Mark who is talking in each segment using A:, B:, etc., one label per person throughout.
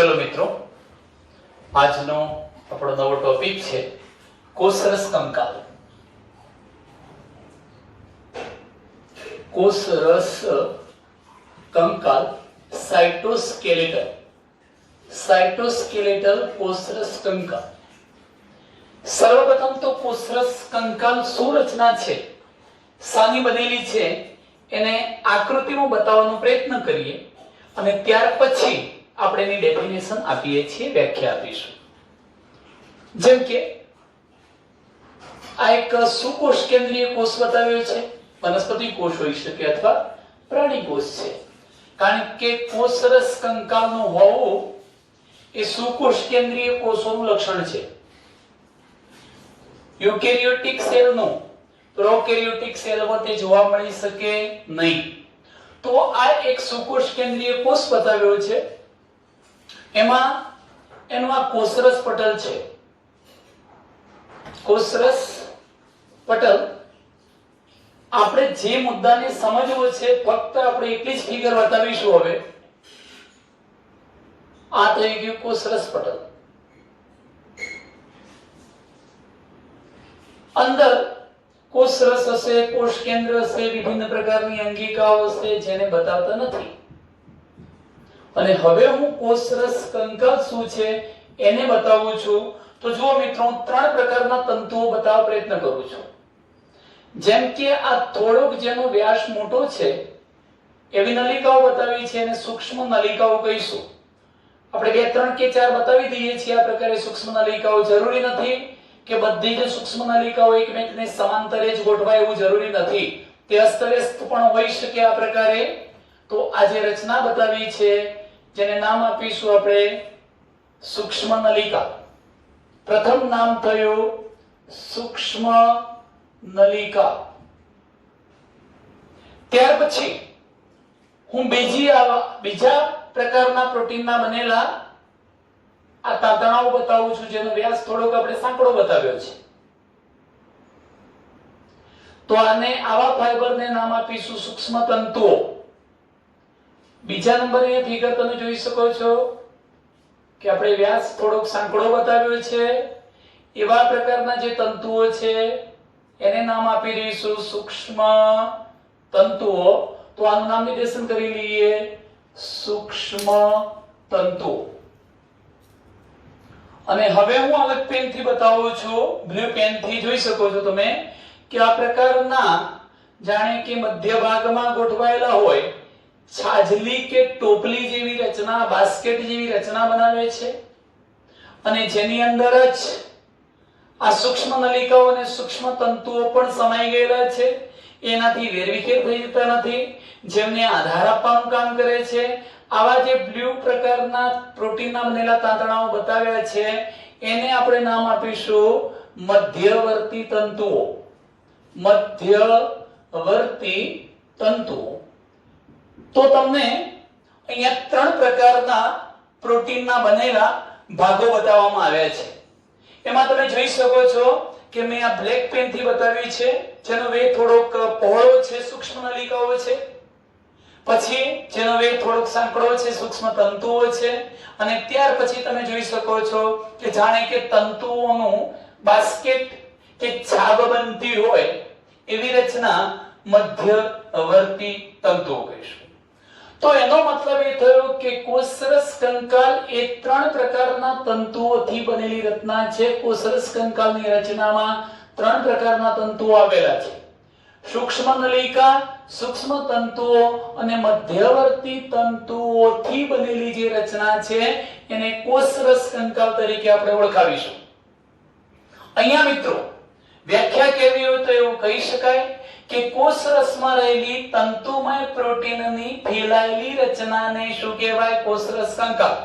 A: चलो मित्रों, આજનો આપણો નવો ટોપિક છે કોષરસ કંકાલ. કોષરસ કંકાલ સાઇટોસ્કેલેટલ. સાઇટોસ્કેલેટલ કોષરસ કંકાલ. સર્વપ્રથમ તો કોષરસ કંકાલ શું રચના છે, શાની બનેલી છે, એને આકૃતિમાં બતાવવાનો પ્રયત્ન કરીએ અને ત્યાર પછી આપણે એની ડેફિનેશન આપીએ છીએ, વ્યાખ્યા આપીશું. જેમ કે આ એક સુકોષ કેન્દ્રીય કોષ બતાવ્યો છે, વનસ્પતિ કોષ હોઈ શકે અથવા પ્રાણી કોષ છે. કારણ કે કોષરસ કંકાલનો હોવો એ સુકોષ કેન્દ્રીય કોષોનું લક્ષણ છે. યુકેરિયોટિક સેલનું પ્રોકેરિયોટિક સેલમાં તે જોવા મળી શકે નહીં. તો આ એક સુકોષ કેન્દ્રીય કોષ બતાવ્યો છે. એમાં એનું આ કોષરસ પટલ છે. કોષરસ પટલ. આપણે જે મુદ્દાને સમજવો છે ફક્ત આપણે એટલી જ ફિગર બતાવીશું. હવે આ થઈ ગયું કોષરસ પટલ. અંદર કોષરસ હશે, કોષ કેન્દ્ર હશે, વિભિન્ન પ્રકારની અંગિકાઓ હશે જેને બતાવતા નથી. અને હવે હું કોષરસ કંકાલ શું છે એને બતાવું છું. તો જુઓ મિત્રો, ત્રણ પ્રકારના તંતુઓ બતાવવા પ્રયત્ન કરું છું. જેમ કે આ થોડોક જેનો વ્યાસ મોટો છે એવી નલિકાઓ બતાવી છે, એને સૂક્ષ્મ નલિકાઓ કહીશું. આપણે 2, 3 કે 4 બતાવી દઈએ છીએ આ પ્રકારે સૂક્ષ્મ નલિકાઓ. જરૂરી નથી કે બધી જ સૂક્ષ્મ નલિકાઓ એકમેકને સમાંતરે જ ગોઠવાય એવું જરૂરી નથી. તે અસ્તવ્યસ્ત પણ હોઈ શકે આ પ્રકારે. તો આ જે રચના બતાવી છે જેને નામ આપીશું આપણે સૂક્ષ્મ નલિકા. પ્રથમ નામ થયું સૂક્ષ્મ નલિકા. ત્યાર પછી હું બીજા પ્રકારના પ્રોટીનના બનેલા આ તાતણાઓ બતાવું છું જેનો વ્યાસ થોડોક આપણે સાંકડો બતાવ્યો છે. તો આને આવા ફાઈબરને નામ આપીશું સૂક્ષ્મ તંતુઓ. બીજા નંબરે ફિગર તમે જોઈ શકો છો કે આપણે વ્યાસ થોડોક સાંકડો બતાવ્યો છે. એવા પ્રકારના જે તંતુઓ છે એને નામ આપી દઈશું સૂક્ષ્મ તંતુઓ. તો આનું નામ નિર્દેશન કરી લઈએ સૂક્ષ્મ તંતુઓ. અને હવે હું અલગ પેનથી બતાવું છું, બ્લુ પેનથી. જોઈ શકો છો તમે કે આ પ્રકારના જાણે કે મધ્ય ભાગમાં ગોઠવાયેલા હોય છાજલી કે ટોપલી જેવી રચના, બાસ્કેટ જેવી રચના બનાવે છે. અને જેની અંદર જ આ સૂક્ષ્મ નલિકાઓ અને સૂક્ષ્મ તંતુઓ પણ સમાઈ ગયેલા છે. એનાથી વેરવિખેર થઈ જતા નથી, જેમને આધાર આપવાનું કામ કરે છે. આવા જે બ્લુ પ્રકારના પ્રોટીનના બનેલા તાંતણાઓ બતાવ્યા છે એને આપણે નામ આપીશું મધ્યવર્તી તંતુઓ. મધ્યવર્તી તંતુઓ. તો તમને અહીંયા 3 પ્રકારના પ્રોટીનના બનેલા ભાગો બતાવવામાં આવ્યા છે. એમાં તમે જોઈ શકો છો કે મેં આ બ્લેક પેનથી બતાવી છે, જેનો વેગ થોડોક પહોળો છે, સૂક્ષ્મ નલિકાઓ છે. પછી જેનો વેગ થોડોક સાંકડો છે, સૂક્ષ્મ તંતુઓ છે. અને ત્યાર પછી તમે જોઈ શકો છો કે જાણે કે તંતુઓનું બાસ્કેટ કે છાબ બનતી હોય એવી રચના મધ્યવર્તી તંતુઓ કહીશું. તો એનો મતલબ એ થયો કે કોષરસ કંકાલ એ 3 પ્રકારના તંતુઓથી બનેલી રચના છે. કોષરસ કંકાલની રચનામાં 3 પ્રકારના તંતુઓ આવેલા છે. સૂક્ષ્મ નલિકા, સૂક્ષ્મ તંતુઓ અને મધ્યવર્તી તંતુઓથી બનેલી જે રચના છે એને કોષરસ કંકાલ તરીકે આપણે ઓળખાવીશું. અહીંયા મિત્રો વ્યાખ્યા કેવી હોય તો એવું કહી શકાય કે કોષરસમાં રહેલી તંતુમય પ્રોટીનની ફેલાયેલી રચનાને શું કહેવાય? કોષરસ કંકાલ.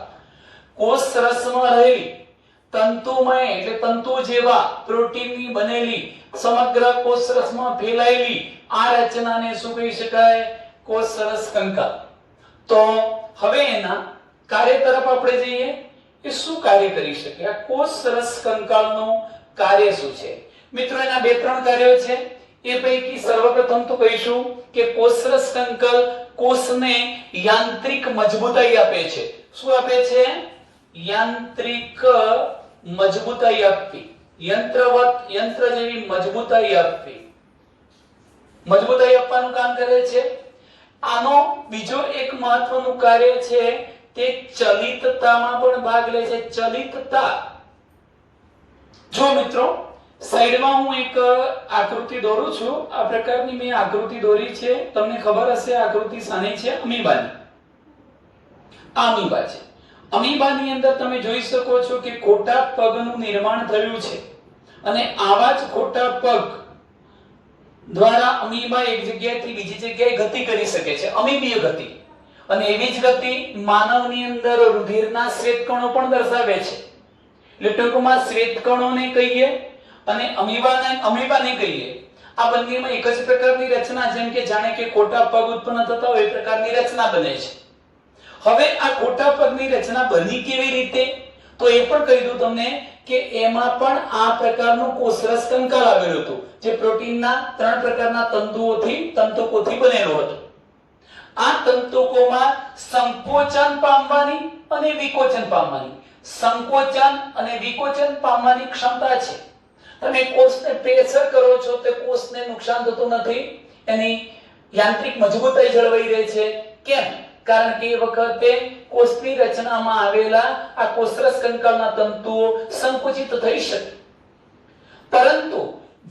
A: કોષરસમાં રહેલી તંતુમય એટલે તંતુ જેવા પ્રોટીનની બનેલી સમગ્ર કોષરસમાં ફેલાયેલી આ રચનાને શું કહી શકાય? કોષરસ કંકાલ. તો હવે એના કાર્ય તરફ આપણે જઈએ. એ શું કાર્ય કરી શકે? આ કોષરસ કંકાલનું કાર્ય શું છે? મિત્રો એના 2-3 કાર્યો છે. એ પૈકી સર્વપ્રથમ તો કહીશું કે કોષરસ કંકાલ કોષને યાંત્રિક મજબૂતાઈ આપે છે. શું આપે છે? યાંત્રિક મજબૂતાઈ આપવી, યંત્ર જેવી મજબૂતાઈ આપવી, મજબૂતાઈ આપવાનું કામ કરે છે. આનો બીજો એક મહત્વનું કાર્ય છે તે ચલિતતામાં પણ ભાગ લે છે. ચલિતતા, જો મિત્રો સાઈડમાં હું એક આકૃતિ દોરું છું. આ પ્રકારની મેં આકૃતિ દોરી છે. તમને ખબર હશે આકૃતિ શાની છે? અમીબાની. આ અમીબા છે. અમીબાની અંદર તમે જોઈ શકો છો કે ખોટા પગનું નિર્માણ થયું છે અને આવા જ ખોટા પગ દ્વારા અમીબા એક જગ્યાએથી બીજી જગ્યાએ ગતિ કરી શકે છે, અમીબીય ગતિ. અને એવી જ ગતિ માનવની અંદર રુધિરના શ્વેતકણો પણ દર્શાવે છે. એટલે ટૂંકમાં શ્વેતકણોને કહીએ અને અમીબાને કહીએ, આ બંનેમાં એક જ પ્રકારની રચના, જેમ કે જાણે કે ખોટા પગ ઉત્પન્ન થતા હોય એ પ્રકારની રચના બને છે. હવે આ ખોટા પગની રચના બની કેવી રીતે, તો એ પણ કહી દઉં તમને કે એમાં પણ આ પ્રકારનું કોષરસ કંકાલ આવેલું હતું, જે પ્રોટીનના 3 પ્રકારના તંતુકોથી બનેલો હતો. આ તંતુકોમાં સંકોચન પામવાની અને વિકોચન પામવાની, સંકોચન અને વિકોચન પામવાની ક્ષમતા છે. તમે કોષને પ્રેશર કરો છો તો કોષને નુકસાન થતું નથી, એની યાંત્રિક મજબૂતાઈ જળવાઈ રહે છે. કેમ? કારણ કે એ વખતે કોષની રચનામાં આવેલા આ કોષરસ કંકાલના તંતુઓ સંકુચિત થઈ શકે. પરંતુ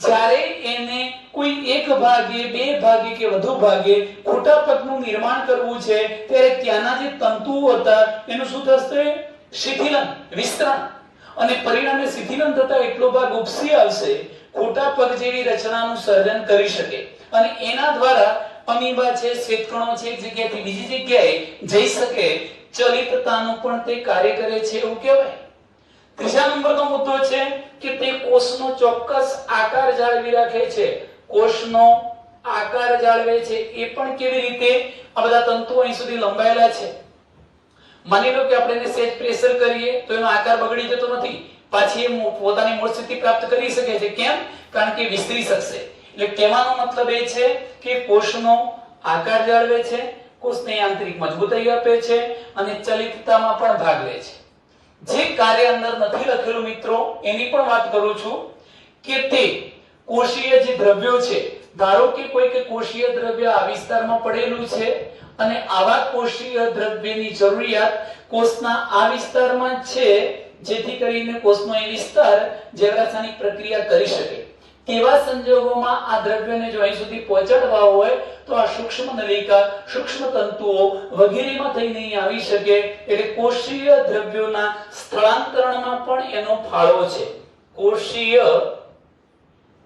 A: જ્યારે એને કોઈ એક ભાગે, બે ભાગે કે વધુ ભાગે ખોટા પગનું નિર્માણ કરવું છે, ત્યારે ત્યાંના જે તંતુઓ હતા એનું શું થશે? શિથિલન, વિસ્તરણ. અને પરિણામે શિથિલન થતા એટલો ભાગ ઉપસી આવશે, ખોટા પગ જેવી રચનાનું સર્જન કરી શકે. અને એના દ્વારા અમીબા છે, શ્વેતકણો છે, એક જગ્યાએથી બીજી જગ્યાએ જઈ શકે. ચલિતતાનું પણ તે કાર્ય કરે છે એવું કહેવાય. ત્રીજા નંબરનો મુદ્દો છે કે તે કોષનો ચોક્કસ આકાર જાળવી રાખે છે. કોષનો આકાર જાળવે છે. એ પણ કેવી રીતે? આ બધા તંતુઓ અહીં સુધી લંબાયેલા છે. માની લો કે આપણે એને સેજ પ્રેશર કરીએ તો એનો આકાર બગડી જતો નથી, પાછી એ પોતાની મૂળ સ્થિતિ પ્રાપ્ત કરી શકે છે. કેમ? કારણ કે વિસ્તરી શકશે. એટલે કહેવાનો મતલબ એ છે કે કોષનો આકાર જાળવે છે, કોષને યાંત્રિક મજબૂતાઈ આપે છે અને ચલિતતામાં પણ ભાગ લે છે. જે કાર્ય અંદર નથી લખેલું મિત્રો, એની પણ વાત કરું છું કે તે કોષીય જે દ્રવ્યો છે, ધારો કે કોઈક કોષીય દ્રવ્ય આ વિસ્તારમાં પડેલું છે અને આવા કોષીય દ્રવ્યની જરૂરિયાત કોષના આ વિસ્તારમાં છે, જેથી કરીને કોષનો એ વિસ્તાર જૈવરાસાયણિક પ્રક્રિયા કરી શકે. તેવા સંજોગોમાં આ દ્રવ્યને જો અહીં સુધી પહોંચાડવા હોય તો આ સૂક્ષ્મ નલિકા, સૂક્ષ્મ તંતુઓ વગેરેમાં થઈને અહીં આવી શકે. એટલે કોષીય દ્રવ્યોના સ્થળાંતરણમાં પણ એનો ફાળો છે. કોષીય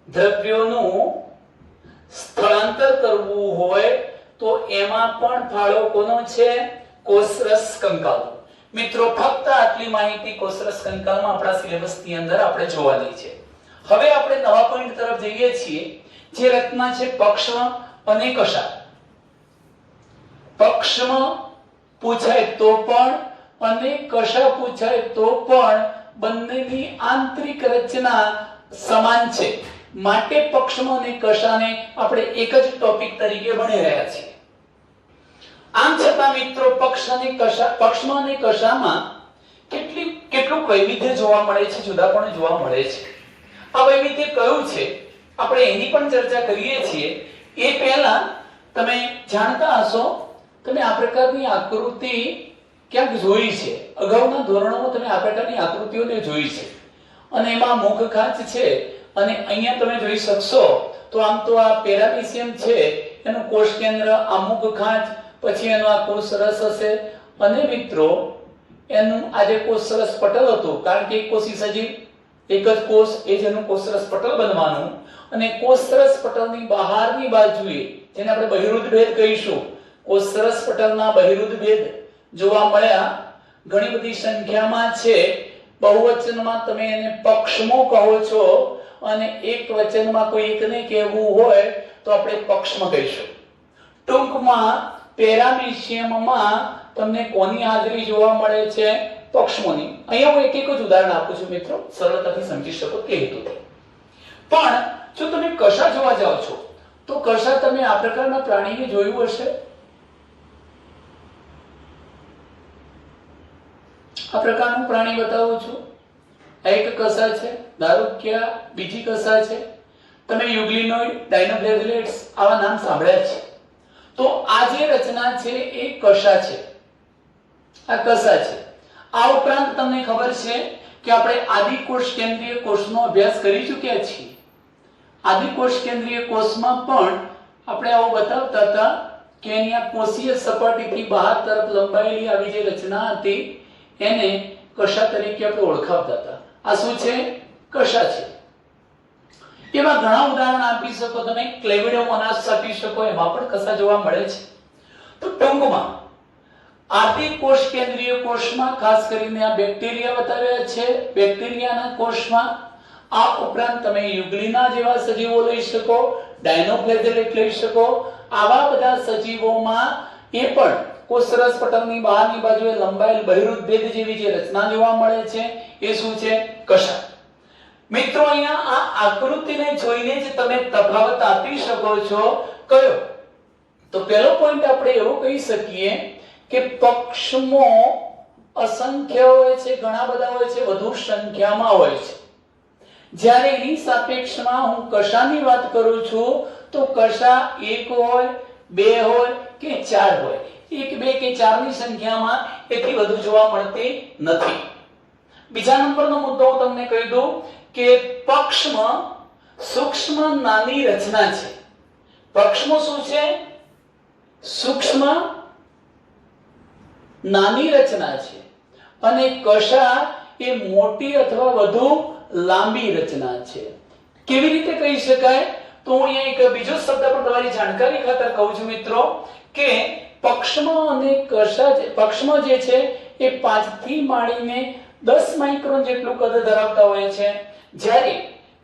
A: દ્રવ્યોનું સ્થળાંતર કરવું હોય તો એમાં પણ ફાળો કોનો છે? કોષરસ કંકાલ. મિત્રો ફક્ત આટલી માહિતી કોષરસ કંકાલમાં આપણા સિલેબસની અંદર આપણે જોવાની છે. હવે આપણે નવા પોઈન્ટ તરફ જઈએ છીએ, જે રચના છે પક્ષ્મ અને કશા. પક્ષ્મ પૂછાય તો પણ અને કશા પૂછાય તો પણ બંનેની આંતરિક રચના સમાન છે. માટે પક્ષ્મ અને કશાને આપણે એક જ ટોપિક તરીકે ભણી રહ્યા છીએ. આમ છતાં મિત્રો પક્ષ્મ અને કશામાં કેટલું વૈવિધ્ય જોવા મળે છે, જુદાપણું જોવા મળે છે. આ વૈવિધ્ય કયું છે આપણે એની પણ ચર્ચા કરીએ છીએ. એ પહેલા તમે જાણતા હશો, તમે આ પ્રકારની આકૃતિ ક્યાંક જોઈ છે, અગાઉના ધોરણોમાં તમે આ પ્રકારની આકૃતિઓને જોઈ છે. અને એમાં મુખ ખાંચ છે અને અહીંયા તમે જોઈ શકશો તો આમ તો આ પેરામીશિયમ છે, એનું કોષ કેન્દ્ર, આ મુખ ખાંચ, પછી એનો આ કોષરસ હશે. અને મિત્રો એનું આ જે કોષરસ પટલ હતું, કારણ કે એક કોષી સજીવ, એક જ કોષ, એ જેનું કોષરસ પટલ બનવાનું. અને કોષરસ પટલની બહારની બાજુએ, જેને આપણે બહિરુદ્ધ ભેદ કહીશું, કોષરસ પટલના બહિરુદ્ધ ભેદ જોવા મળ્યા. ઘણી બધી સંખ્યામાં છે. બહુવચનમાં તમે એને પક્ષ્મો કહો છો અને એક વચનમાં કોઈ એકને કહેવું હોય તો આપણે પક્ષ્મ કહીશું. ટૂંકમાં પેરામીશિયમમાં તમને કોની હાજરી જોવા મળે છે? પક્ષ્મોની. અહીંયા હું એક જ ઉદાહરણ આપું છું મિત્રો, સરળતાથી સમજી શકો તે હેતુથી. પણ જો તમે કશા જોવા જાઓ છો તો કશા તમે આ પ્રકારના પ્રાણીને જોયું હશે. આ પ્રકારનું પ્રાણી બતાવું છું. એક કસા છે, દારૂક્યા બીજી કસા છે. તમે યુગ્લિનોઇડ, ડાયનોફ્લેજેલેટ્સ આવા નામ સાંભળ્યા છે. તો આ જે રચના છે એ કશા છે, આ કસા છે. આ ઉપરાંત તમને ખબર છે કે આપણે આદિકોષ કેન્દ્રીય કોષનો અભ્યાસ કરી ચૂક્યા છીએ. આદિકોષ કેન્દ્રીય કોષમાં પણ આપણે આવું બતાવતા હતા કે અહીંયા કોષીય સપાટીથી બહાર તરફ લંબાયેલી આવી જે રચના હતી એને કશા તરીકે આપણે ઓળખાવતા હતા. આ શું છે? કશા છે. એવા ઘણા ઉદાહરણ આપી શકો તમે. ક્લેવિડોમોનાસ આપી શકો, એમાં પણ કશા જોવા મળે છે. તો ટૂંકમાં આદિકોષ કેન્દ્રીય કોષમાં ખાસ કરીને આ બેક્ટેરિયા બતાવ્યા છે. બેક્ટેરિયાના કોષમાં આ ઉપરાંત તમે યુગ્લિના જેવા સજીવો લઈ શકો, ડાયનોફ્લેજેલેટ લઈ શકો. આવા બધા સજીવોમાં એ પણ કોષરસ પટલની બહારની બાજુએ લંબાયેલ બહિરુદ ભેદ જેવી જે રચના જોવા મળે છે એ શું છે? કશા. મિત્રો અહીંયા આ આકૃતિને જોઈને જ તમે તફાવત આપી શકો છો. કયો? તો પહેલો પોઈન્ટ આપણે એવો કહી શકીએ કે પક્ષમો અસંખ્ય હોય છે, ઘણા બધા હોય છે, વધુ સંખ્યામાં હોય છે. જ્યારે એની સાપેક્ષમાં હું કશાની વાત કરું છું તો કશા એક હોય, બે હોય કે ચાર હોય. એક, બે કે ચારની સંખ્યામાં એથી વધુ જોવા મળતી નથી. બીજા નંબરનો મુદ્દો હું તમને કહી દઉં કે પક્ષમાં સૂક્ષ્મ નાની રચના છે. પક્ષમાં શું છે? સૂક્ષ્મ નાની રચના છે. અને કશા એ મોટી અથવા વધુ લાંબી રચના છે. કેવી રીતે કહી શકાય? તો હું અહીંયા એક બીજો શબ્દ પણ તમારી જાણકારી ખાતર કહું છું મિત્રો કે પક્ષમાં અને કશા, પક્ષમાં જે છે એ 5 થી માંડીને 10 માઇક્રોન જેટલું કદ ધરાવતા હોય છે. જ્યારે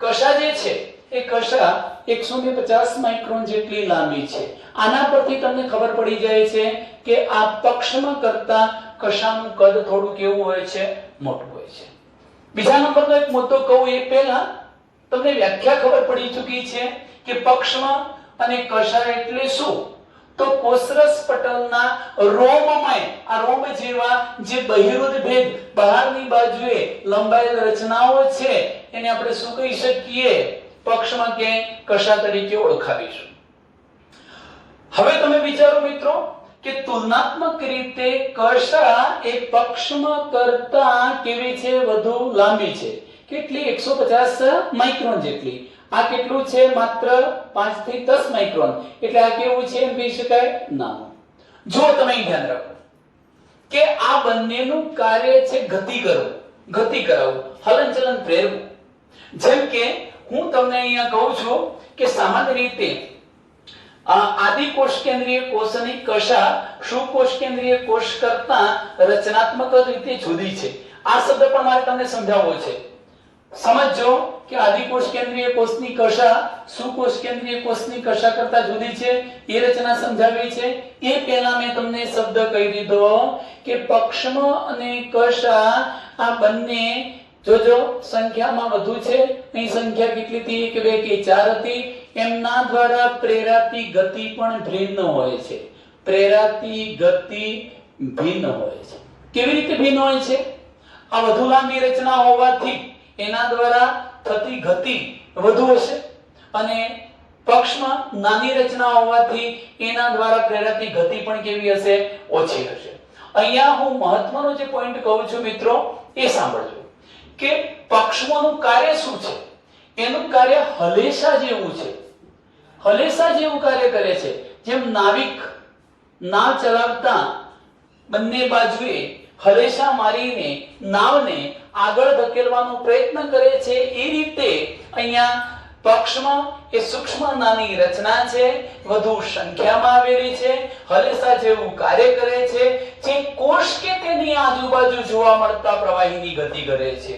A: કશા જે છે એ કશા 150 માઇક્રોન જેટલી લાંબી છે. આના પરથી તમને ખબર પડી જાય છે કે આ પક્ષમાં કરતા કશાનું કદ થોડું કેવું હોય છે? મોટું હોય છે. બીજા નંબરનો એક મુદ્દો કહું એ પહેલા તમને વ્યાખ્યા ખબર પડી ચૂકી છે કે પક્ષમાં અને કશા એટલે શું? તો કોષરસ પટલના રોમમય, આ રોમ જેવા જે બહિરુદ ભેદ બહારની બાજુએ લંબાયેલ રચનાઓ છે એને આપણે શું કહી શકીએ? પક્ષમાં કે કશા તરીકે ઓળખાવીશું. હવે તમે વિચારો મિત્રો કે તુલનાત્મક રીતે કશા એ પક્ષમાં કરતા કેવી છે? વધુ લાંબી છે. કેટલી? 150 માઇક્રોન જેટલી. આ કેટલું છે? માત્ર 5 થી 10 માઇક્રોન. એટલે આ કેવું છે એમ કહી શકાય? નાનું. જો તમે ધ્યાન રાખો કે આ બંનેનું કાર્ય છે ગતિ કરવું, ગતિ કરાવવું, હલનચલન પ્રેરવું. જેમ કે હું તમને અહીંયા કહું છું કે સામાન્ય રીતે આદિકોષ કેન્દ્રીય કોષ અને કશા શુકોષ કેન્દ્રીય કોષ કરતા રચનાત્મક રીતે જુદી છે. આ શબ્દ પણ મારે તમને સમજાવવો છે. સમજો કે આદિકોષ કેન્દ્રીય કોષની કશા શુકોષ કેન્દ્રીય કોષની કશા કરતા જુદી છે. એ રચના સમજાવી છે. એ પહેલા મેં તમને શબ્દ કહી દીધો કે પક્ષમાં અને કશા આ બંને જોજો સંખ્યામાં વધુ છે. અહીં સંખ્યા કેટલી હતી? 1, 2 કે 4 હતી. એમના દ્વારા પ્રેરાતી ગતિ પણ ભિન્ન હોય છે. પ્રેરાતી ગતિ ભિન્ન હોય છે. કેવી રીતે ભિન્ન હોય છે? આ વધુ લાંબી રચના હોવાથી એના દ્વારા થતી ગતિ વધુ હશે અને પક્ષમાં નાની રચના હોવાથી એના દ્વારા પ્રેરાતી ગતિ પણ કેવી હશે? ઓછી હશે. અહીંયા હું મહત્વનો જે પોઈન્ટ કહું છું મિત્રો એ સાંભળજો કે પક્ષમાંનું કાર્ય શું છે? એનું કાર્ય હલેશા જેવું છે. હલેશા જેવું કાર્ય કરે છે. જેમ નાવિક નાવ ચલાવતા બંને બાજુએ હલેશા મારીને નાવને આગળ ધકેલવાનો પ્રયત્ન કરે છે એ રીતે અહીંયા પક્ષમાં એ સૂક્ષ્મ નાની રચના છે, વધુ સંખ્યામાં આવેલી છે, હલેશા જેવું કાર્ય કરે છે, જે કોષ કે તેની આજુબાજુ જોવા મળતા પ્રવાહીની ગતિ કરે છે.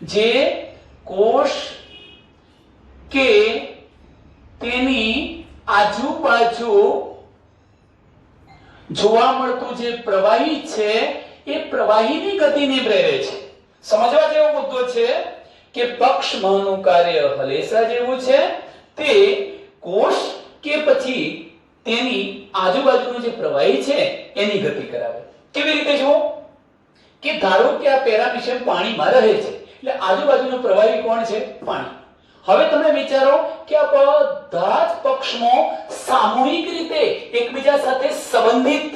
A: જે કોષ કે તેની આજુબાજુ જોવા મળતું જે પ્રવાહી છે એ પ્રવાહીની ગતિને પ્રેરે છે. સમજવા જેવો મુદ્દો છે કે પક્ષમાંનું કાર્ય હલેશા જેવું છે. તે કોષ કે પછી તેની આજુબાજુનું જે પ્રવાહી છે એની ગતિ કરાવે. કેવી રીતે જુઓ કે ધારો કે આ પેરામીશિયમ પાણીમાં રહે છે, એટલે આજુબાજુનો પ્રવાહી કોણ છે? પાણી. હવે તમે વિચારો કે આ બધા જ પક્ષમો સામૂહિક રીતે એકબીજા સાથે સંબંધિત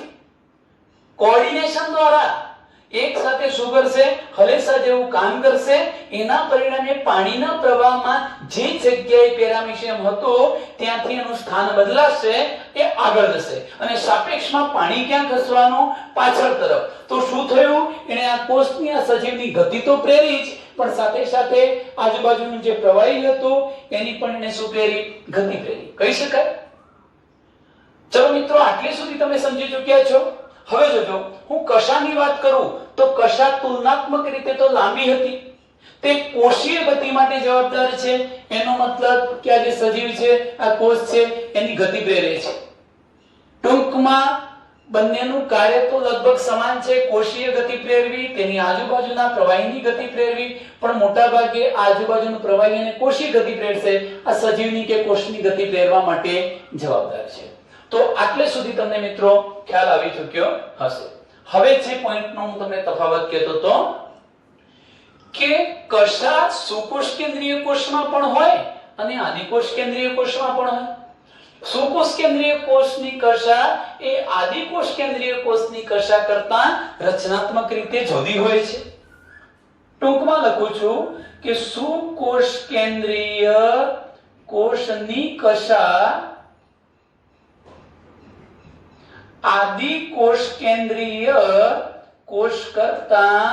A: કોઓર્ડિનેશન દ્વારા એક સાથે શું કરશે? હલેસા જેવું કામ કરશે. એના પરિણામે પાણીના પ્રવાહમાં જે જગ્યાએ પેરામીશિયમ હતું ત્યાંથી એનું સ્થાન બદલાશે, એ આગળ જશે અને સાપેક્ષમાં પાણી ક્યાં ખસવાનું? પાછળ તરફ. તો શું થયું? એને આ કોષની આ સજીવની ગતિ તો પ્રેરી જ, પણ સાથે સાથે આજુબાજુનું જે પ્રવાહી હતું એની પણ એને શું પ્રેરી? ગતિ પ્રેરી કહી શકાય. ચલો મિત્રો, આટલે સુધી તમે સમજી ચૂક્યા છો. હવે જોજો, હું કશાની વાત કરું તો કશા તુલનાત્મક રીતે તો લાંબી હતી, તે કોષીય ગતિ માટે જવાબદાર છે. એનો મતલબ કે આ જે સજીવ છે, આ કોષ છે, એની ગતિ પ્રેરે છે. ટૂંકમાં બંનેનું કાર્ય તો લગભગ સમાન છે, કોષીય ગતિ પ્રેરવી, તેની આજુબાજુના પ્રવાહીની ગતિ પ્રેરવી, પણ મોટા ભાગે આજુબાજુનું પ્રવાહી અને કોષીય ગતિ પ્રેરશે, આ સજીવની કે કોષની ગતિ પ્રેરવા માટે જવાબદાર છે. તો આટલે સુધી તમને મિત્રો ખ્યાલ આવી ચૂક્યો હશે. હવે જે પોઈન્ટનો હું તમને તફાવત કહેતો હતો કે કશા સુકોષ કેન્દ્રીય કોષમાં પણ હોય અને આદિકોષ કેન્દ્રીય કોષમાં પણ હોય. સુકોષ કેન્દ્રીય કોષની કશા એ આદિકોષ કેન્દ્રીય કોષની કશા કરતા રચનાત્મક રીતે જુદી હોય છે. ટૂંકમાં લખું છું કે સુકોષ કેન્દ્રીય કોષની કશા આદિકોષ કેન્દ્રીય કોષ કરતા,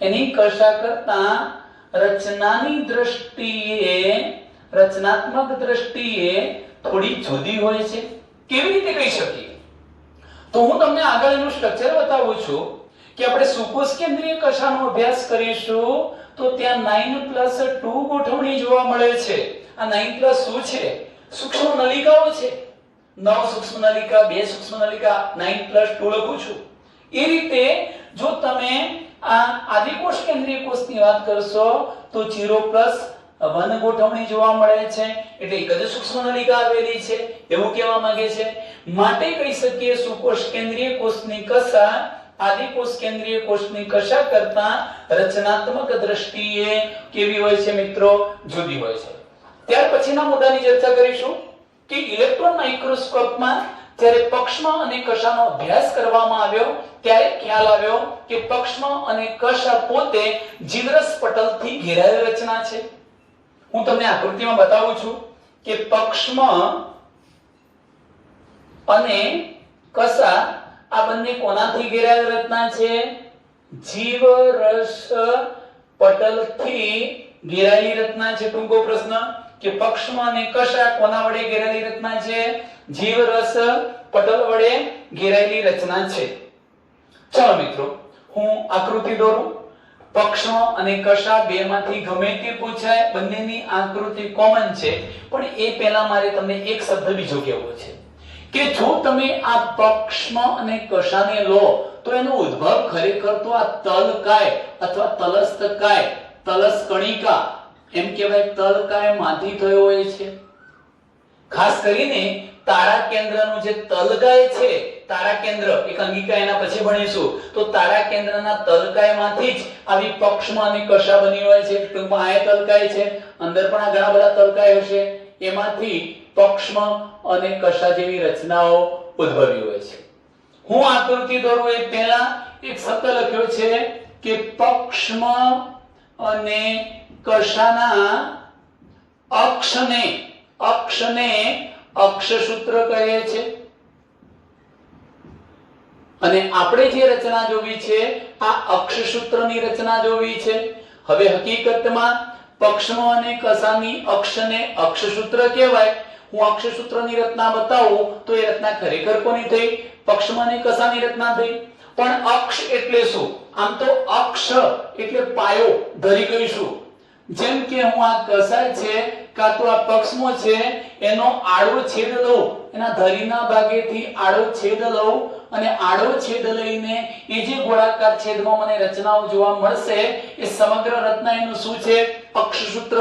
A: એની કશા કરતા રચનાની દ્રષ્ટિએ, રચનાત્મક દ્રષ્ટિએ થોડી જુદી હોય છે. કેવી રીતે કહી શકીએ? તો હું તમને આગળ એનું સ્ટ્રક્ચર બતાવું છું કે આપણે સુકોષ કેન્દ્રીય કશાનો અભ્યાસ કરીશું તો ત્યાં 9+2 ગોઠવણી જોવા મળે છે. આ 9+ શું છે? સૂક્ષ્મ નલિકાઓ છે. 9 સૂક્ષ્મ નલિકા, 2 સૂક્ષ્મ નલિકા, 9+2 લખું છું. એ રીતે જો તમે આ આદિકોષ કેન્દ્રીય કોષની વાત કરશો તો 0+1 ગોઠવણી જોવા મળે છે, એટલે એક જ સૂક્ષ્મ નલિકા આવેલી છે એવું કહેવા માંગે છે. માટે કહી શકીએ સુકોષ કેન્દ્રીય કોષની કશા આદિકોષ કેન્દ્રીય કોષની કશા કરતા રચનાત્મક દ્રષ્ટિએ કેવી હોય છે મિત્રો? જુદી હોય છે. ત્યાર પછીના મુદ્દાની ચર્ચા કરીશું કે ઇલેક્ટ્રોન માઇક્રોસ્કોપમાં જ્યારે પક્ષમાં અને કશાનો અભ્યાસ કરવામાં આવ્યો ત્યારે ખ્યાલ આવ્યો કે પક્ષમાં અને કશા પોતે જીવરસ પટલથી ઘેરાયેલ રચના છે. હું તમને આકૃતિમાં બતાવું છું કે પક્ષમાં અને કશા આ બંને કોનાથી ઘેરાયેલ રચના છે? જીવરસ પટલથી ઘેરાયેલી રચના છે. ટૂંકો પ્રશ્ન કે પક્ષમાં અને કશા કોના વડે ઘેરાયેલી રચના છે? જીવરસ પટલ વડે ઘેરાયેલી રચના છે. ચાલો મિત્રો, હું આકૃતિ દોરું. પક્ષમાં અને કશા બેમાંથી ગમે તે પૂછાય, બંનેની આકૃતિ કોમન છે, પણ એ પહેલા મારે તમને એક શબ્દ બીજો કહેવો છે કે જો તમે આ પક્ષમાં અને કશાને લો તો એનો ઉદ્ભવ ખરેખર તો આ તલકાય અથવા તલસ્તકાય, તલસ્કણિકા એમ કહેવાય તલકાય માંથી થયો હોય છે. ખાસ કરીને તારા કેન્દ્રનું જે તલકાય છે, તારા કેન્દ્ર એક અંગિકા, એના પછી ભણીશું, તો તારા કેન્દ્રના તલકાયમાંથી જ આવી પક્ષમાં અને કશા બની હોય છે. ટૂંકમાં આ તલકાય છે, અંદર પણ આ ઘણા બધા તલકાય હશે, એમાંથી પક્ષમાં અને કશા જેવી રચનાઓ ઉદ્ભવી હોય છે. હું આકૃતિ દોરું એ પહેલા એક શબ્દ લખ્યો છે કે પક્ષમાં અને કશાના અક્ષને અક્ષસૂત્ર કહે છે. અને આપણે જે રચના જોવી છે આ અક્ષસૂત્રની રચના જોવી છે. હવે હકીકતમાં પક્ષમાં અને કશાની અક્ષને અક્ષસૂત્ર કહેવાય. હું અક્ષસૂત્રની રચના બતાવું તો એ રચના ખરેખર કોની થઈ? પક્ષમાં અને કશાની રચના થઈ. પણ અક્ષ એટલે શું? આમ તો અક્ષ એટલે પાયો, ધરી કહીશું. જેમ કે હું આ કશા છે કાં તો આ પક્ષમાં છે એનો આડો છેદ લઉં, એના ધરીના ભાગેથી આડો છેદ લઉં અને આડો છેદ લઈને એ જે ગોળાકાર છેદમાં મને રચનાઓ જોવા મળશે એ સમગ્ર રચના એનું શું છે? અક્ષસૂત્ર.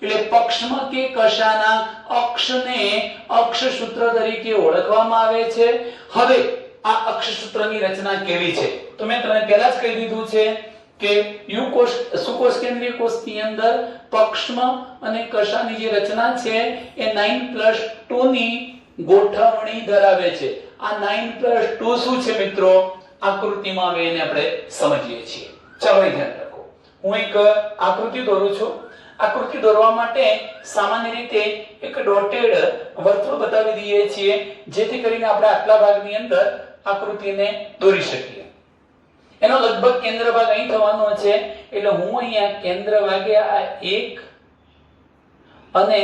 A: એટલે પક્ષમાં કે કશાના અક્ષને અક્ષસૂત્ર તરીકે ઓળખવામાં આવે છે. હવે આ અક્ષસૂત્રની રચના કેવી છે? તો મેં તમને પહેલા જ કહી દીધું છે કે યુકોષ સુકોષ કેન્દ્રીય કોષની અંદર પક્ષમ અને કશાની જે રચના છે એ 9+2 ની ગોઠવણી ધરાવે છે. આ 9+2 શું છે મિત્રો? આકૃતિમાં આવે એને આપણે સમજીએ છીએ. ચાલો એ ધ્યાન રાખો. હું એક આકૃતિ દોરું છું. આકૃતિ દોરવા માટે સામાન્ય રીતે એક ડોટેડ વર્તુળ બતાવી દઈએ છીએ જેથી કરીને આપણે આટલા ભાગની અંદર આકૃતિને દોરી શકીએ. એનો લગભગ કેન્દ્ર ભાગ અહીં થવાનો છે એટલે હું અહીંયા કેન્દ્ર ભાગે આ એક અને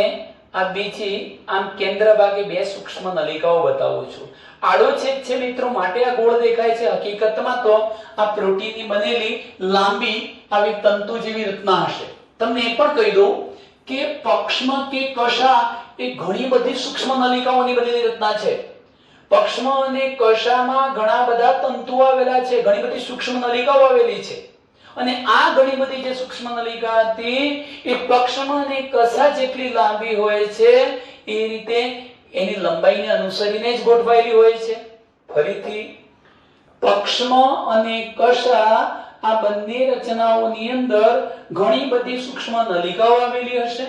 A: આ બીજી આમ કેન્દ્ર ભાગે બે સૂક્ષ્મ નલિકાઓ બતાવું છું. આડો છેદ છે મિત્રો માટે આ ગોળ દેખાય છે. હકીકતમાં તો આ પ્રોટીનની બનેલી લાંબી આવી તંતુ જેવી રચના હશે. તમને એ પણ કહી દઉં કે પક્ષમ કે કશા એ ઘણી બધી સૂક્ષ્મ નલિકાઓની બનેલી રચના છે. પક્ષમ અને કશામાં ઘણા બધા તંતુઓ આવેલા છે, ઘણી બધી સૂક્ષ્મ નલિકાઓ આવેલી છે. અને આ ઘણી બધી જે સૂક્ષ્મ નલિકા હતી એ પક્ષમ અને કશા જેટલી લાંબી હોય છે એ રીતે એની લંબાઈને અનુસરીને જ ગોઠવાયેલી હોય છે. ફરીથી પક્ષમ અને કશા આ બંને રચનાઓની અંદર ઘણી બધી સૂક્ષ્મ નલિકાઓ આવેલી હશે.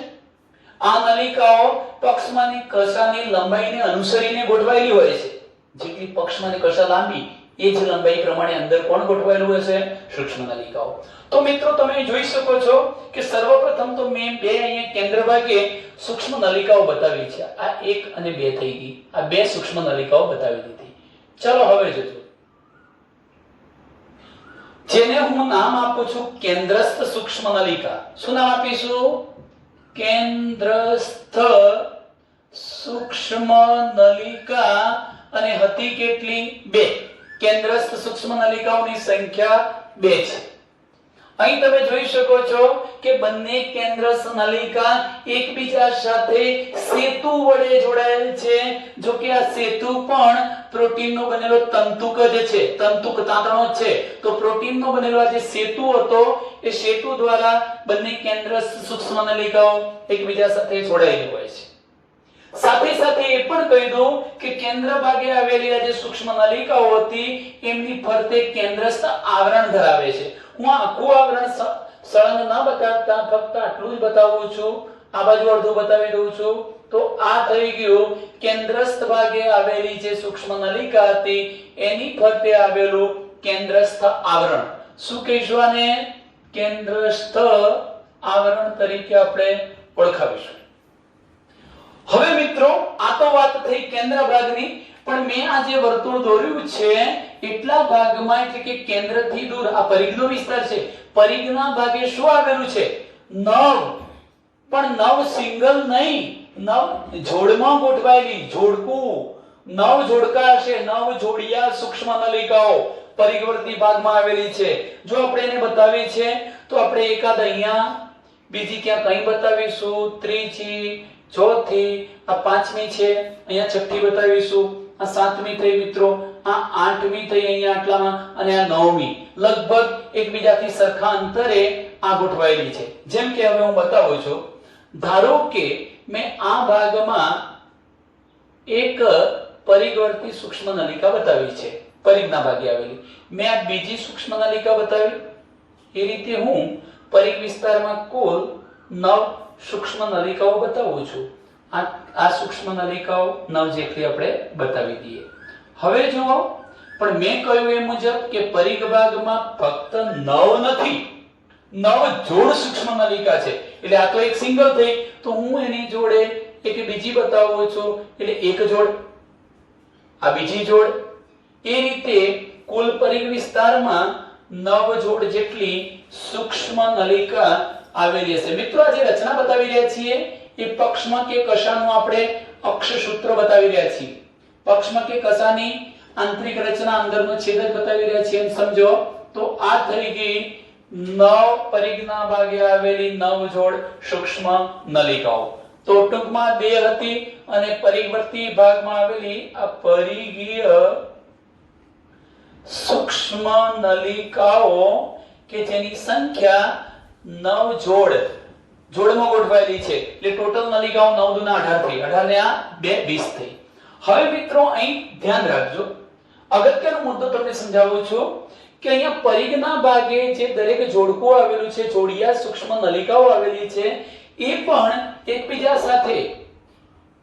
A: આ નલિકાઓ પક્ષમ અને કશાની લંબાઈને અનુસરીને ગોઠવાયેલી હોય છે. જેટલી પક્ષમ અને કશા લાંબી એ જ લંબાઈ પ્રમાણે અંદર કોણ ગોઠવાયેલું હશે? સૂક્ષ્મ નલિકાઓ. તો મિત્રો તમે જોઈ શકો છો કે સર્વપ્રથમ તો મેં બે અહીંયા કેન્દ્ર ભાગે સૂક્ષ્મ નલિકાઓ બતાવી છે. આ 1 અને 2 થઈ ગઈ. આ બે સૂક્ષ્મ નલિકાઓ બતાવી દીધી. ચલો હવે જોજો. જેને હું નામ આપું છું કેન્દ્રસ્થ સૂક્ષ્મ નલિકા. શું નામ આપીશું? કેન્દ્રસ્થ સૂક્ષ્મ નલિકા. અને હતી કેટલી? 2. કેન્દ્રસ્થ સૂક્ષ્મ નલિકાઓની સંખ્યા 2 છે. અહીં તમે જોઈ શકો છો કે બંને કેન્દ્રસ્થ નલિકા એકબીજા સાથે સેતુ વડે જોડાયેલ છે. જો કે આ સેતુ પણ પ્રોટીનનો બનેલો તંતુક જ છે, તંતુક તાંતણો છે. તો પ્રોટીનનો બનેલો આ જે સેતુ હતો એ સેતુ દ્વારા બંને કેન્દ્રસ્થ સૂક્ષ્મ નલિકાઓ એકબીજા સાથે જોડાયેલી હોય છે. સાથે સાથે એ પણ કહી દઉં કે કેન્દ્ર ભાગે આવેલી આ જે સૂક્ષ્મ નલિકાઓ હતી એમની ફરતે કેન્દ્રસ્થ આવરણ ધરાવે છે. હું આખું આવરણ સળંગ ન બતાવતા ફક્ત આટલું જ બતાવું છું. આ બાજુ અડધું બતાવી દઉં છું. તો આ થઈ ગયું કેન્દ્રસ્થ ભાગે આવેલી જે સૂક્ષ્મ નલિકા હતી એની ફરતે આવેલું કેન્દ્રસ્થ આવરણ. શું કહીશું આને? કેન્દ્રસ્થ આવરણ તરીકે આપણે ઓળખાવીશું. હવે મિત્રો આ તો વાત થઈ કેન્દ્ર ભાગની, પણ મેં આ જે વર્તુળ દોર્યું છે એટલા ભાગમાં એટલે કે કેન્દ્રથી દૂર આ પરિઘનો વિસ્તાર છે. પરિઘના ભાગે શું આવેલું છે? નવ. પણ નવ સિંગલ નહીં, નવ જોડમાં ગોઠવાયેલી, જોડકું 9 જોડકા હશે. 9 જોડિયા સૂક્ષ્મ નલિકાઓ પરિઘવર્તી ભાગમાં આવેલી છે. જો આપણે એને બતાવી છે તો આપણે એકાદ અહીંયા, બીજી ક્યાં કઈ બતાવીશું, ત્રીજી, ચોથી, આ પાંચમી છે, અહીંયા છઠ્ઠી બતાવીશું, આ સાતમી થઈ મિત્રો, આ આઠમી થઈ અહીંયા આટલામાં, અને આ નવમી. લગભગ એકબીજાથી સરખા અંતરે આ ગોઠવાયેલી છે. જેમ કે હવે હું બતાવું છું. ધારો કે મેં આ ભાગમાં એક પરિઘવર્તી સૂક્ષ્મ નલિકા બતાવી છે, પરિઘના ભાગે આવેલી. મેં આ બીજી સૂક્ષ્મ નલિકા બતાવી. એ રીતે હું પરિઘ વિસ્તારમાં કુલ 9 સૂક્ષ્મ નલિકાઓ બતાવું છું. આ સૂક્ષ્મ નલિકાઓ 9 જેટલી આપણે બતાવી દઈએ. હવે જુઓ, પણ મેં કહ્યું એ મુજબ કે પરિઘ ભાગમાં ફક્ત 9 નથી, 9 જોડ સૂક્ષ્મ નલિકા છે. એટલે આ તો એક સિંગલ થઈ, તો હું એની જોડે એક બીજી બતાવું છું, એટલે એક જોડ, આ બીજી જોડ. એ રીતે કુલ પરિઘ વિસ્તારમાં 9 જોડ જેટલી સૂક્ષ્મ નલિકા આવેલી હશે. મિત્રો આ જે રચના બતાવી રહ્યા છીએ એ પક્ષમાં કે કશાનું આપણે અક્ષસૂત્ર બતાવી રહ્યા છીએ. પક્ષમાં કે કશાની આંતરિક રચના, અંદરનો છેદ જ બતાવી રહ્યા છીએ એમ સમજો. તો આ થઈ ગઈ 9 પરિઘના ભાગે આવેલી 9 જોડ સૂક્ષ્મ નલિકાઓ. તો ટૂંકમાં 2 હતી અને પરિઘવર્તી ભાગમાં આવેલી આ પરિઘીય સૂક્ષ્મ નલિકાઓ કે જેની સંખ્યા 9 જોડમાં ગોઠવાયેલી છે. એટલે ટોટલ નલિકાઓ 9 દુના 18 થઈ. 18 ને આ 2 20 થઈ. હવે મિત્રો અહીં ધ્યાન રાખજો, અગત્યનો મુદ્દો તમને સમજાવું છું કે અહીંયા પરિઘના ભાગે જે દરેક જોડકું આવેલું છે, જોડિયા સૂક્ષ્મ નલિકાઓ આવેલી છે, એ પણ એકબીજા સાથે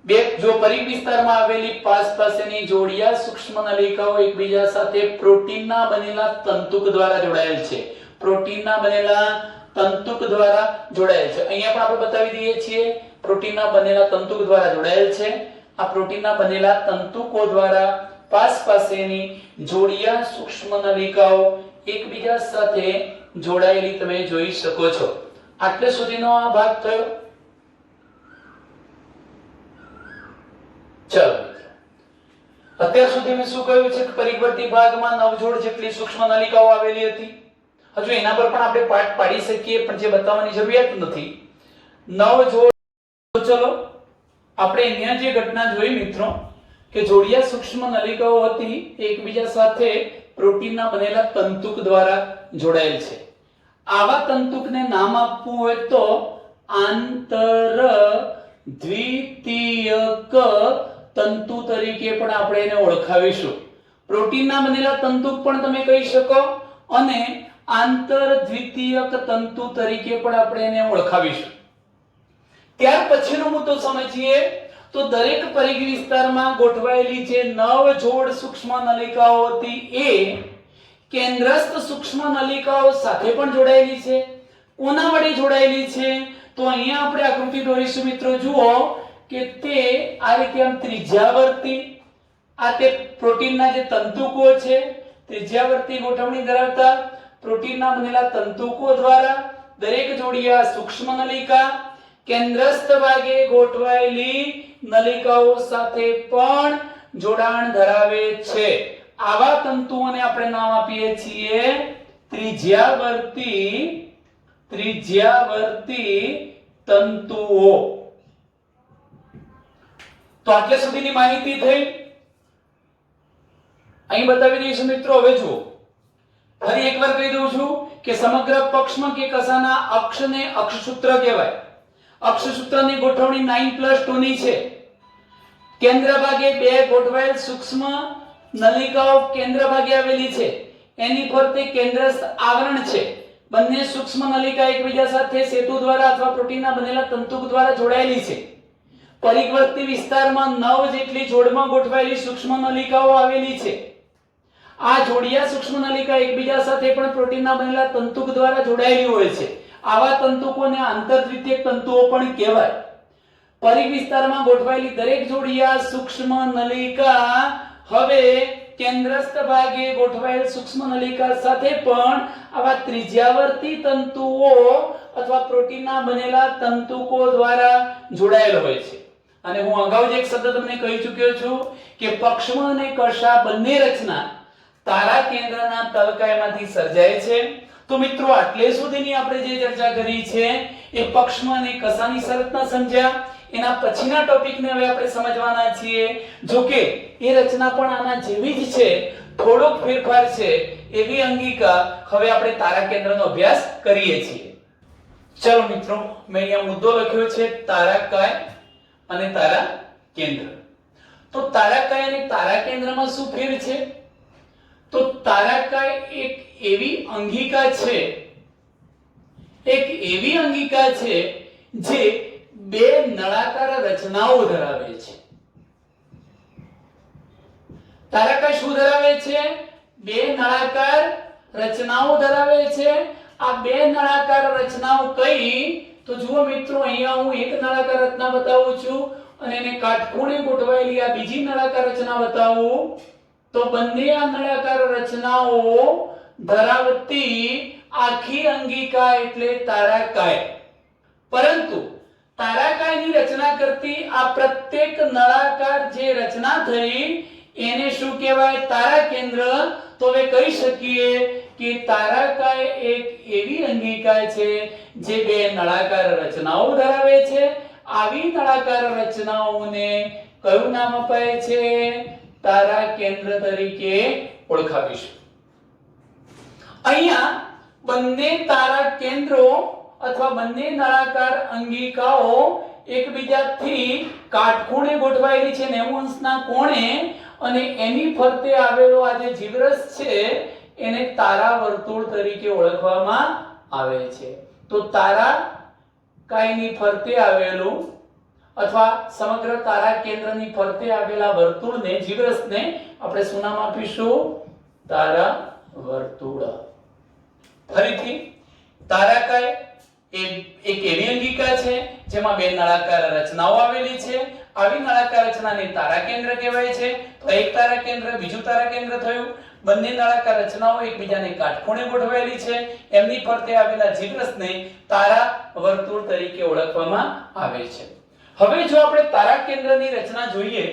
A: બે જો પરિઘ વિસ્તારમાં આવેલી પાસેની જોડિયા સૂક્ષ્મ નલિકાઓ એકબીજા સાથે પ્રોટીનના બનેલા તંતુક દ્વારા જોડાયેલ છે. પ્રોટીનના બનેલા તંતુક દ્વારા જોડાયેલ છે. અહીંયા પણ આપણે બતાવી દઈએ છીએ પ્રોટીનના બનેલા તંતુક દ્વારા જોડાયેલ છે. આ પ્રોટીનના બનેલા તંતુકો દ્વારા પાસેની જોડિયા સૂક્ષ્મ નલિકાઓ એકબીજા સાથે જોડાયેલી તમે જોઈ શકો છો. આટલે સુધીનો આ ભાગ થયો. ચલો અત્યાર સુધી મેં શું કહ્યું છે કે પરિઘવર્તી ભાગમાં 9 જોડ જેટલી સૂક્ષ્મ નલિકાઓ આવેલી હતી. હજુ એના પર પણ આપણે પાઠ પાડી શકીએ, પણ જે બતાવવાની જરૂરિયાત નથી. 9 જોડ. ચલો આપણે અહીંયા જે ઘટના જોઈ મિત્રો કે જોડિયા સૂક્ષ્મ નલિકાઓ હતી એકબીજા સાથે પ્રોટીનના બનેલા તંતુક દ્વારા જોડાયેલ છે. આવા તંતુકને નામ આપવું હોય તો આંતર દ્વિતીયક તંતુ તરીકે પણ આપણે એને ઓળખાવીશું. પ્રોટીનના બનેલા તંતુક પણ તમે કહી શકો અને આંતર દ્વિતીયક તંતુ તરીકે પણ આપણે એને ઓળખાવીશું. ત્યાર પછીનો મુદ્દો સમજીએ તો દરેક પરિઘ વિસ્તારમાં ગોઠવાયેલી જે 9 જોડ સૂક્ષ્મ નલિકાઓ હતી એ કેન્દ્રસ્થ સૂક્ષ્મ નલિકાઓ સાથે પણ જોડાયેલી છે. કોના વડે જોડાયેલી છે? તો અહીંયા આપણે આકૃતિ દોરીશું મિત્રો. જુઓ કે તે આ રીતે આમ ત્રિજ્યાવર્તી, આ તે પ્રોટીનના જે તંતુકો છે ત્રિજ્યાવર્તી ગોઠવણી ધરાવતા પ્રોટીનના બનેલા તંતુકો દ્વારા દરેક જોડિયા સૂક્ષ્મ નલિકા કેન્દ્રસ્થ ભાગે ગોઠવાયેલી નલિકાઓ સાથે પણ જોડાણ ધરાવે છે. આવા તંતુઓને આપણે નામ આપીએ છીએ ત્રિજ્યાવર્તી તંતુઓ. તો આટલે સુધીની માહિતી થઈ. અહીં બતાવી દઈશું મિત્રો. હવે જુઓ, ફરી એકવાર કહી દઉં છું કે સમગ્ર પક્ષમાં કે કસાના અક્ષને અક્ષસૂત્ર કહેવાય. અક્ષસૂત્રની ગોઠવણી 9+2 ની છે. કેન્દ્ર ભાગે બે ગોઠવાયેલ સૂક્ષ્મ નલિકાઓ કેન્દ્ર ભાગે આવેલી છે. એની ફરતે કેન્દ્રસ્થ આવરણ છે. બંને સૂક્ષ્મ નલિકા એકબીજા સાથે સેતુ દ્વારા અથવા પ્રોટીનના બનેલા તંતુક દ્વારા જોડાયેલી છે. પરિઘવર્તી વિસ્તારમાં 9 જેટલી જોડમાં ગોઠવાયેલી સૂક્ષ્મ નલિકાઓ આવેલી છે. આ જોડિયા સૂક્ષ્મ નલિકા એકબીજા સાથે પણ પ્રોટીનના બનેલા તંતુક દ્વારા જોડાયેલી હોય છે. આવા તંતુકોને આંતરદ્વિતીયક તંતુઓ પણ કહેવાય. પરિઘ વિસ્તારમાં ગોઠવાયેલી દરેક જોડિયા સૂક્ષ્મ નલિકા હવે કેન્દ્રસ્થ ભાગે ગોઠવાયેલ સૂક્ષ્મ નલિકા સાથે પણ આવા ત્રિજ્યાવર્તી તંતુઓ અથવા પ્રોટીનના બનેલા તંતુકો દ્વારા જોડાયેલ હોય છે. અને હું અગાઉ જ એક શબ્દ તમને કહી ચૂક્યો છું કે પક્ષમ અને કષા બંને રચના તારા કેન્દ્રના તલકાયમાંથી સર્જાય છે. તો મિત્રો આટલે સુધીની આપણે જે ચર્ચા કરી છે એ પક્ષમ અને કષાની સંરચના સમજ્યા. એના પછીના ટોપિકને હવે આપણે સમજવાના છીએ. જો કે એ રચના પણ આના જેવી જ છે, થોડોક ફેરફાર છે. એવી અંગિકા હવે આપણે તારા કેન્દ્રનો અભ્યાસ કરીએ છીએ. ચલો મિત્રો, મેં અહીંયા મુદ્દો લખ્યો છે તારાકાય અને તારા કેન્દ્ર. તો તારાકાય અને તારા કેન્દ્રમાં શું ફેર છે? તો તારાકાય એક એવી અંગિકા છે જે બે નળાકાર રચનાઓ ધરાવે છે. તારાકાય શું ધરાવે છે? બે નળાકાર રચનાઓ ધરાવે છે. આ બે નળાકાર રચનાઓ કઈ? તો જુઓ મિત્રો, અહીંયા હું એક નળાકાર રચના બતાવું છું અને એને કાટખૂણે ગોઠવાયેલી આ બીજી નળાકાર રચના બતાવું. તો બંને આ નળાકાર રચનાઓ ધરાવતી આખી અંગિકા એટલે તારાકાય. પરંતુ તારાકાયની રચના કરતી આ પ્રત્યેક નળાકાર જે રચના થઈ એને શું કહેવાય? તારા કેન્દ્ર. તો હવે કહી શકીએ કે તારાકાય એક એવી અંગિકા છે જે બે નળાકાર રચનાઓ ધરાવે છે. આવી નળાકાર રચનાઓને કયું નામ અપાય છે? તારા કેન્દ્ર તરીકે ઓળખાવીશું. અહીંયા બંને તારા કેન્દ્રો અથવા બંને નળાકાર અંગિકાઓ એકબીજાથી કાટખૂણે ગોઠવાયેલી છે 90 અંશના કોણે. અને એની ફરતે આવેલો આ જે જીવરસ છે એને તારા વર્તુળ તરીકે ઓળખવામાં આવે છે. તો તારા કાયની ફરતે આવેલું અથવા સમગ્ર તારા કેન્દ્રની ફરતે આવેલા વર્તુળને જીવરસને આપણે શું નામ આપીશું? તારા વર્તુળ. ફરીથી તારાકાય એક એવી અંગિકા છે જેમાં બે નળાકાર રચનાઓ આવેલી છે. આવી નળાકાર રચનાને તારા કેન્દ્ર કહેવાય છે. તો એક તારા કેન્દ્ર, બીજું તારા કેન્દ્ર થયું. બંને નળાકાર રચનાઓ એકબીજાને કાટખૂણે ગોઠવાયેલી છે. એમની ફરતે આવેલા જીવરસને તારા વર્તુળ તરીકે ઓળખવામાં આવે છે. હવે જો આપણે તારા કેન્દ્રની રચના જોઈએ,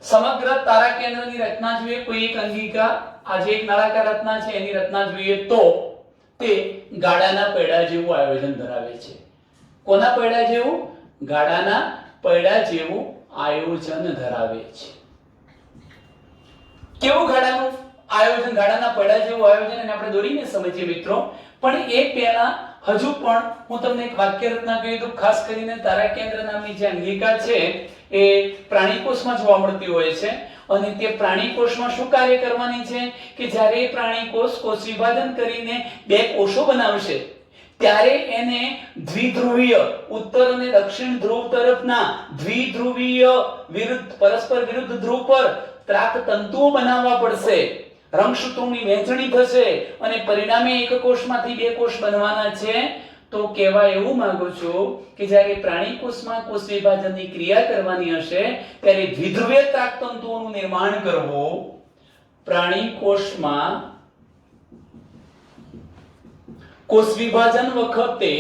A: સમગ્ર તારા કેન્દ્રની રચના જોઈએ, કોઈ એક અંગિકા આ જે એક નળાકાર રચના છે એની રચના જોઈએ તો તે ગાડાના પૈડા જેવું આયોજન ધરાવે છે. કોના પૈડા જેવું? ગાડાના પૈડા જેવું આયોજન ધરાવે છે. કેવું ગાડાનું આયોજન? ગાડાના પૈડા જેવું આયોજન એને આપણે દોરીને સમજીએ મિત્રો. પણ એ પહેલા હજુ પણ હું તમને એક વાક્ય રચના કહી દઉં. ખાસ કરીને તારા કેન્દ્ર નામની જે અંગિકા છે એ પ્રાણીકોષમાં જોવા મળતી હોય છે અને તે પ્રાણીકોષમાં શું કાર્ય કરવાની છે કે જ્યારે પ્રાણીકોષ કોષ વિભાજન કરીને બે કોષો બનાવશે ત્યારે એને દ્વિધ્રુવીય ઉત્તર અને દક્ષિણ ધ્રુવ તરફના દ્વિધ્રુવીય પરસ્પર વિરુદ્ધ ધ્રુવ પર ત્રાક તંતુઓ બનાવવા પડશે. રંગસૂત્રોની વહેંચણી થશે અને પરિણામે એક કોષમાંથી બે કોષ બનવાના છે. તો કહેવા એવું માંગુ છું કે જ્યારે પ્રાણી કોષમાં કોષ વિભાજનની ક્રિયા કરવાની હશે ત્યારે દ્વિધ્રુવીય ત્રાક તંતુઓનું નિર્માણ કરવું. પ્રાણી કોષમાં કોષ વિભાજન વખતે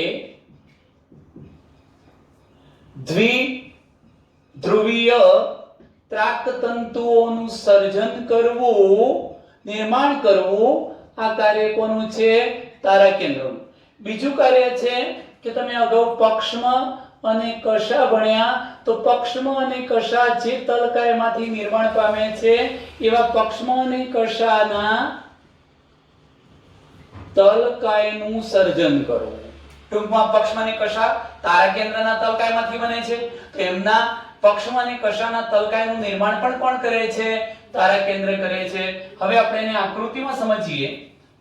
A: દ્વિધ્રુવીય ત્રાક તંતુઓનું સર્જન કરવું, નિર્માણ કરવું, આ કાર્ય કોનું છે? તારા કેન્દ્રનું. બીજું કાર્ય છે કે તમે અગાઉ પક્ષમ અને કષા ભણ્યા તો પક્ષમ અને કષા જે તલકાયમાંથી નિર્માણ પામે છે એવા પક્ષમ અને કષાના તલકાયનું સર્જન કરવું. ટૂંકમાં પક્ષમ અને કષા તારા કેન્દ્રના તલકાયમાંથી બને છે તો એમના પક્ષમ અને કષાના તલકાયનું નિર્માણ પણ કોણ કરે છે? તારા કેન્દ્ર કરે છે. હવે આપણે એને આકૃતિમાં સમજીએ.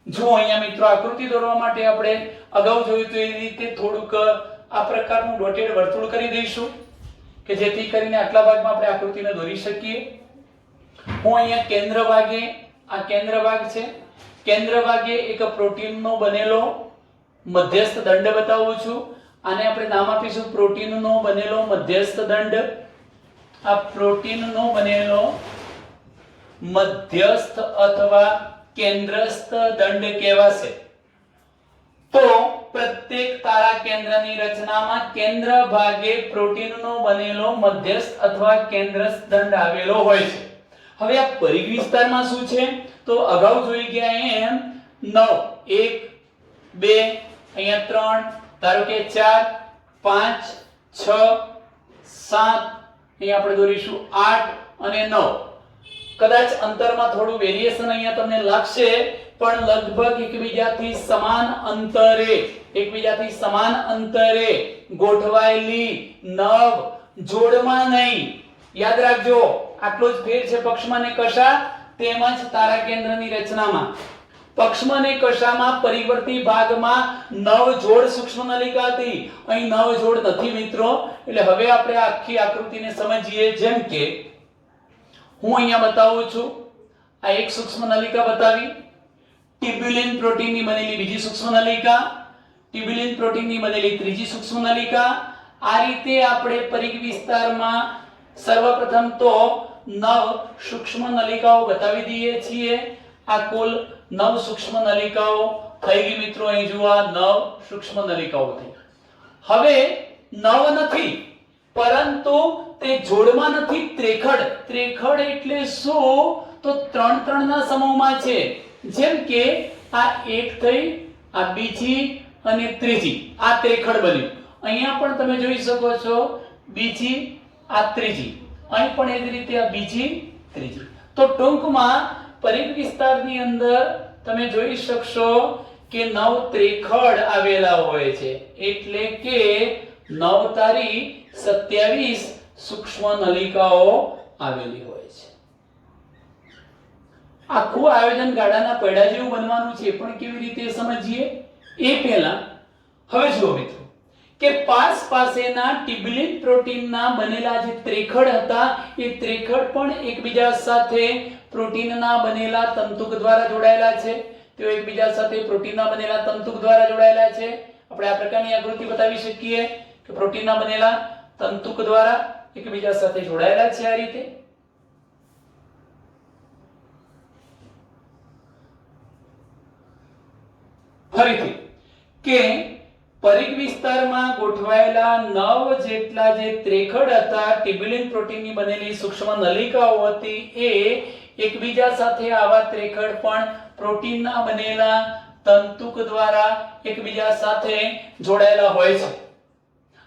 A: જો અહીંયા મિત્રો આકૃતિ દોરવા માટે આપણે અગાઉ જોયું તો એ રીતે થોડુંક આ પ્રકારનું ડોટેડ વર્તુળ કરી દઈશું કે જેથી કરીને આટલા ભાગમાં આપણે આકૃતિને દોરી શકીએ. હું અહીંયા કેન્દ્ર ભાગે, આ કેન્દ્ર ભાગ છે, કેન્દ્ર ભાગે એક પ્રોટીનનો બનેલો મધ્યસ્થ દંડ બતાવું છું. આને આપણે નામ આપીશું પ્રોટીનનો બનેલો મધ્યસ્થ દંડ. આ પ્રોટીનનો બનેલો મધ્યસ્થ અથવા કેન્દ્રસ્થ દંડ કહેવાશે. તો પ્રત્યેક તારા કેન્દ્રની રચનામાં કેન્દ્ર ભાગે પ્રોટીનનો બનેલો મધ્યસ્થ અથવા કેન્દ્રસ્થ દંડ આવેલો હોય છે. હવે આ પરિઘ વિસ્તારમાં શું છે તો અગાઉ જોઈ ગયા એમ 9, 1, 2, અહીંયા 3, ધારો કે 4, 5, 6, 7, અહીંયા આપણે દોરીશું 8 અને 9. કદાચ અંતરમાં થોડું વેરીએશન અહીંયા તમને લાગશે પણ લગભગ એકબીજાથી સમાન અંતરે ગોઠવાયેલી નવ જોડમાં નહીં. યાદ રાખજો આટલો જ ફેર છે પક્ષમ અને કષા તેમજ તારા કેન્દ્રની રચનામાં. પક્ષમ અને કષામાં પરિવર્તી ભાગમાં નવ જોડ સૂક્ષ્મ નલિકા હતી, અહીં નવ જોડ નથી મિત્રો. એટલે હવે આપણે આખી આકૃતિને સમજીએ. જેમ કે હું અહીંયા બતાવું છું, આ એક સૂક્ષ્મ નલિકા બતાવી, ટ્યુબ્યુલિન પ્રોટીનની બનેલી બીજી સૂક્ષ્મ નલિકા, ટ્યુબ્યુલિન પ્રોટીનની બનેલી ત્રીજી સૂક્ષ્મ નલિકા. આ રીતે આપણે પરિઘ વિસ્તારમાં સર્વપ્રથમ તો 9 સૂક્ષ્મ નલિકાઓ બતાવી દઈએ છીએ. આ કુલ 9 સૂક્ષ્મ નલિકાઓ થઈ ગઈ મિત્રો. અહીં જુઓ 9 સૂક્ષ્મ નલિકાઓ થઈ. હવે 9 નથી પરંતુ તે જોડમાં નથી, ત્રેખડ. ત્રેખડ એટલે શું તો 3 3 ના સમૂહમાં છે. જેમ કે આ એક થઈ, આ બીજી અને ત્રીજી, આ ત્રેખડ બન્યું. અહીંયા પણ તમે જોઈ શકો છો બીજી, આ ત્રીજી, અહીં પણ એ જ રીતે આ બીજી, ત્રીજી. તો ટૂંકમાં પરિઘ વિસ્તારની અંદર તમે જોઈ શકશો કે 9 ત્રેખડ આવેલા હોય છે. એટલે કે 9 તારી 27 સૂક્ષ્મ નલિકાઓ આવેલી હોય છે. આખું આયોજન ગાડાના પૈડા જેવું બનવાનું છે પણ કેવી રીતે સમજીએ એ પહેલા હવે જુઓ મિત્રો કે પાસ પાસેના ટિબ્યુલિન પ્રોટીનના બનેલા જે ત્રેખડ હતા એ ત્રેખડ પણ એકબીજા સાથે પ્રોટીનના બનેલા તંતુક દ્વારા જોડાયેલા છે તેઓ એકબીજા સાથે પ્રોટીનના બનેલા તંતુક દ્વારા જોડાયેલા છે આપણે આ પ્રકારની આકૃતિ બતાવી શકીએ કે પ્રોટીનના બનેલા તંતુક દ્વારા એકબીજા સાથે જોડાયેલા છે આ રીતે ફરીથી કે પરિઘ વિસ્તારમાં ગોઠવાયેલા 9 જેટલા જે ત્રેખડ હતા ટિબ્યુલિન પ્રોટીનની બનેલી સૂક્ષ્મ નલિકાઓ હતી એ એકબીજા સાથે આવા ત્રેખડ પણ પ્રોટીનના બનેલા તંતુક દ્વારા એકબીજા સાથે જોડાયેલા હોય છે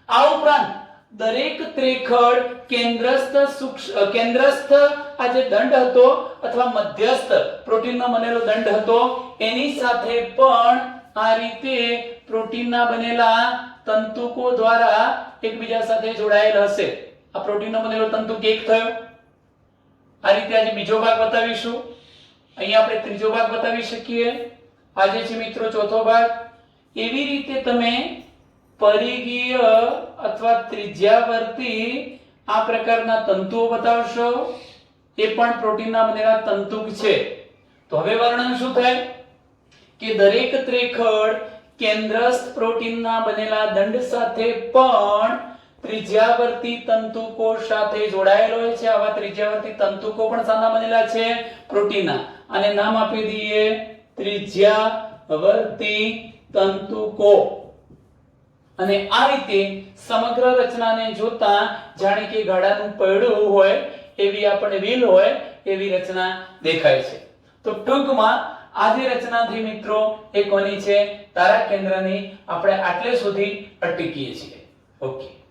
A: આ ઉપરાંત દરેક ત્રેખડ કેન્દ્રસ્થ આ જે દંડ હતો અથવા મધ્યસ્થ પ્રોટીનનો બનેલો દંડ હતો એની સાથે પણ આ રીતે પ્રોટીનના બનેલા તંતુકો દ્વારા એકબીજા સાથે જોડાયેલ હશે આ પ્રોટીનનો બનેલો તંતુક એક થયો આ રીતે આજે બીજો ભાગ બતાવીશું અહીંયા આપણે ત્રીજો ભાગ બતાવી શકીએ આજે છે મિત્રો ચોથો ભાગ એવી રીતે તમે પરિઘીય અથવા ત્રિજ્યાવર્તી આ પ્રકારના તંતુઓ બતાવશો એ પણ પ્રોટીનના બનેલા તંતુક છે તો હવે વર્ણન શું થાય કે દરેક ત્રેખડ કેન્દ્રસ્થ પ્રોટીનના બનેલા દંડ સાથે પણ ત્રિજ્યાવર્તી તંતુકો સાથે જોડાયેલો હોય છે આવા ત્રિજ્યાવર્તી તંતુકો પણ શાના બનેલા છે પ્રોટીનના અને નામ આપી દઈએ ત્રિજ્યાવર્તી તંતુકો અને આ રીતે સમગ્ર રચનાને જોતા જાણે કે ગાડાનું પૈડું હોય એવી આપણે વ્હીલ હોય એવી રચના દેખાય છે તો ટૂંકમાં આ જે રચનાથી મિત્રો એ કોની છે તારા કેન્દ્રની આપણે આટલે સુધી અટકીએ છીએ ઓકે